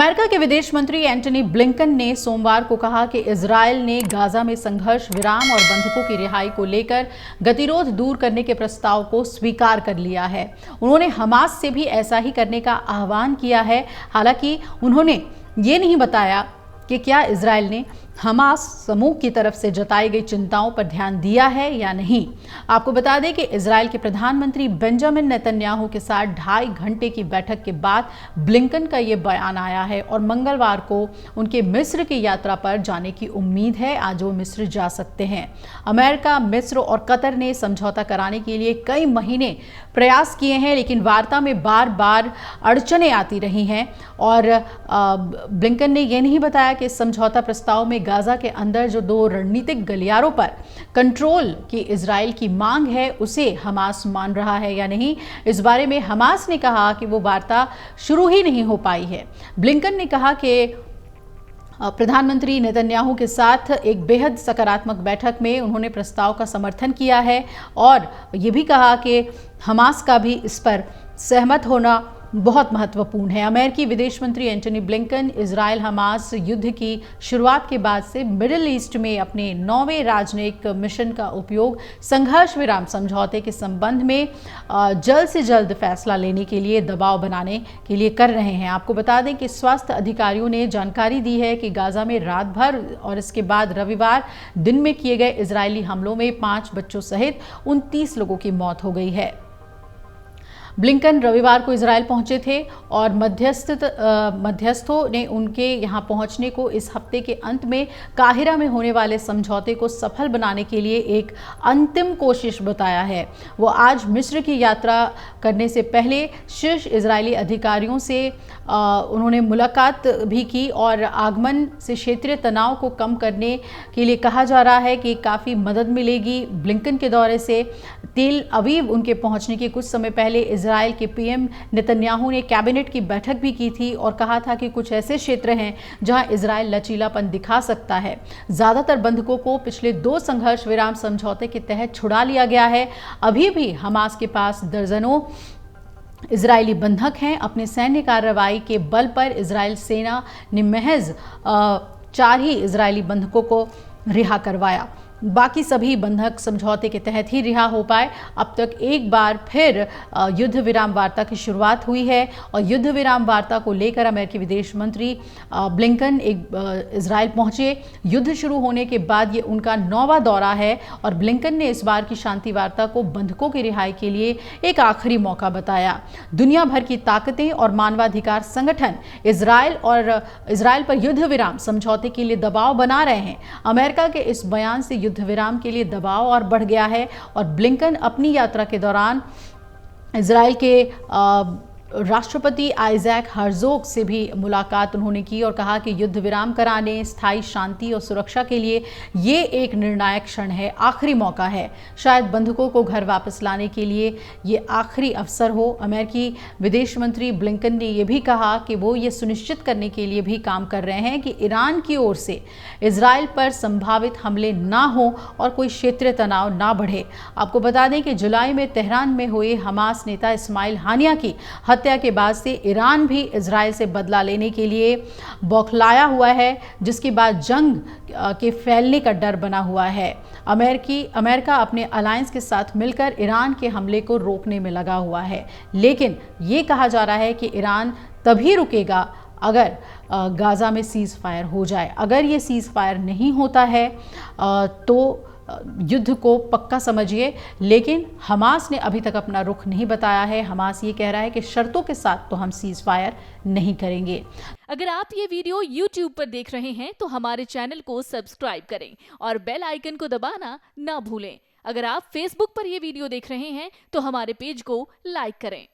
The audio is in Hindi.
अमेरिका के विदेश मंत्री एंटनी ब्लिंकन ने सोमवार को कहा कि इजरायल ने गाजा में संघर्ष विराम और बंधकों की रिहाई को लेकर गतिरोध दूर करने के प्रस्ताव को स्वीकार कर लिया है। उन्होंने हमास से भी ऐसा ही करने का आह्वान किया है। हालांकि उन्होंने ये नहीं बताया कि क्या इजरायल ने हमास समूह की तरफ से जताई गई चिंताओं पर ध्यान दिया है या नहीं। आपको बता दें कि इजरायल के प्रधानमंत्री बेंजामिन नेतन्याहू के साथ 2.5 घंटे की बैठक के बाद ब्लिंकन का ये बयान आया है और मंगलवार को उनके मिस्र की यात्रा पर जाने की उम्मीद है। आज वो मिस्र जा सकते हैं। अमेरिका, मिस्र और कतर ने समझौता कराने के लिए कई महीने प्रयास किए हैं, लेकिन वार्ता में बार बार अड़चनें आती रही हैं और ब्लिंकन ने यह नहीं बताया कि इस समझौता प्रस्ताव में गाजा के अंदर जो 2 रणनीतिक गलियारों पर कंट्रोल की इजराइल की मांग है उसे हमास मान रहा है या नहीं। इस बारे में हमास ने कहा कि वो वार्ता शुरू ही नहीं हो पाई है। ब्लिंकन ने कहा कि प्रधानमंत्री नेतन्याहू के साथ एक बेहद सकारात्मक बैठक में उन्होंने प्रस्ताव का समर्थन किया है और ये भी कहा कि हमास का भी इस पर सहमत होना बहुत महत्वपूर्ण है। अमेरिकी विदेश मंत्री एंटनी ब्लिंकन इजराइल हमास युद्ध की शुरुआत के बाद से मिडिल ईस्ट में अपने 9वें राजनयिक मिशन का उपयोग संघर्ष विराम समझौते के संबंध में जल्द से जल्द फैसला लेने के लिए दबाव बनाने के लिए कर रहे हैं। आपको बता दें कि स्वास्थ्य अधिकारियों ने जानकारी दी है कि गाजा में रात भर और इसके बाद रविवार दिन में किए गए इजरायली हमलों में 5 बच्चों सहित 29 लोगों की मौत हो गई है। ब्लिंकन रविवार को इजरायल पहुंचे थे और मध्यस्थों ने उनके यहां पहुंचने को इस हफ्ते के अंत में काहिरा में होने वाले समझौते को सफल बनाने के लिए एक अंतिम कोशिश बताया है। वो आज मिस्र की यात्रा करने से पहले शीर्ष इजरायली अधिकारियों से उन्होंने मुलाकात भी की और आगमन से क्षेत्रीय तनाव को कम करने के लिए कहा जा रहा है कि काफ़ी मदद मिलेगी। ब्लिंकन के दौरे से तेल अवीव उनके पहुंचने के कुछ समय पहले इजरायल के पीएम नेतन्याहू ने कैबिनेट की बैठक भी की थी और कहा था कि कुछ ऐसे क्षेत्र हैं जहां इजरायल लचीलापन दिखा सकता है। ज़्यादातर बंधकों को पिछले 2 संघर्ष विराम समझौते के तहत छुड़ा लिया गया है। अभी भी हमास के पास दर्जनों इजरायली बंधक हैं। अपनी सैन्य कार्रवाई के बल पर इजरायल सेना ने महज 4 ही इजरायली बंधकों को रिहा करवाया। बाकी सभी बंधक समझौते के तहत ही रिहा हो पाए। अब तक एक बार फिर युद्ध विराम वार्ता की शुरुआत हुई है और युद्ध विराम वार्ता को लेकर अमेरिकी विदेश मंत्री ब्लिंकन इजरायल पहुंचे। युद्ध शुरू होने के बाद ये उनका 9वां दौरा है और ब्लिंकन ने इस बार की शांति वार्ता को बंधकों की रिहाई के लिए एक आखिरी मौका बताया। दुनिया भर की ताकतें और मानवाधिकार संगठन इजरायल पर युद्ध विराम समझौते के लिए दबाव बना रहे हैं। अमेरिका के इस बयान से युद्ध विराम के लिए दबाव और बढ़ गया है और ब्लिंकन अपनी यात्रा के दौरान इजरायल के राष्ट्रपति आइजैक हर्जोग से भी मुलाकात उन्होंने की और कहा कि युद्ध विराम कराने, स्थायी शांति और सुरक्षा के लिए ये एक निर्णायक क्षण है, आखिरी मौका है। शायद बंधकों को घर वापस लाने के लिए ये आखिरी अवसर हो। अमेरिकी विदेश मंत्री ब्लिंकन ने यह भी कहा कि वो ये सुनिश्चित करने के लिए भी काम कर रहे हैं कि ईरान की ओर से इजरायल पर संभावित हमले ना हो और कोई क्षेत्रीय तनाव ना बढ़े। आपको बता दें कि जुलाई में तेहरान में हुए हमास नेता इस्माइल हानिया की हत्या के बाद से ईरान भी इजरायल से बदला लेने के लिए बौखलाया हुआ है, जिसके बाद जंग के फैलने का डर बना हुआ है। अमेरिका अपने अलायंस के साथ मिलकर ईरान के हमले को रोकने में लगा हुआ है, लेकिन ये कहा जा रहा है कि ईरान तभी रुकेगा अगर गाजा में सीज फायर हो जाए। अगर ये सीज फायर नहीं होता है तो युद्ध को पक्का समझिए, लेकिन हमास ने अभी तक अपना रुख नहीं बताया है। हमास ये कह रहा है कि शर्तों के साथ तो हम सीज फायर नहीं करेंगे। अगर आप ये वीडियो YouTube पर देख रहे हैं तो हमारे चैनल को सब्सक्राइब करें और बेल आइकन को दबाना ना भूलें। अगर आप Facebook पर ये वीडियो देख रहे हैं तो हमारे पेज को लाइक करें।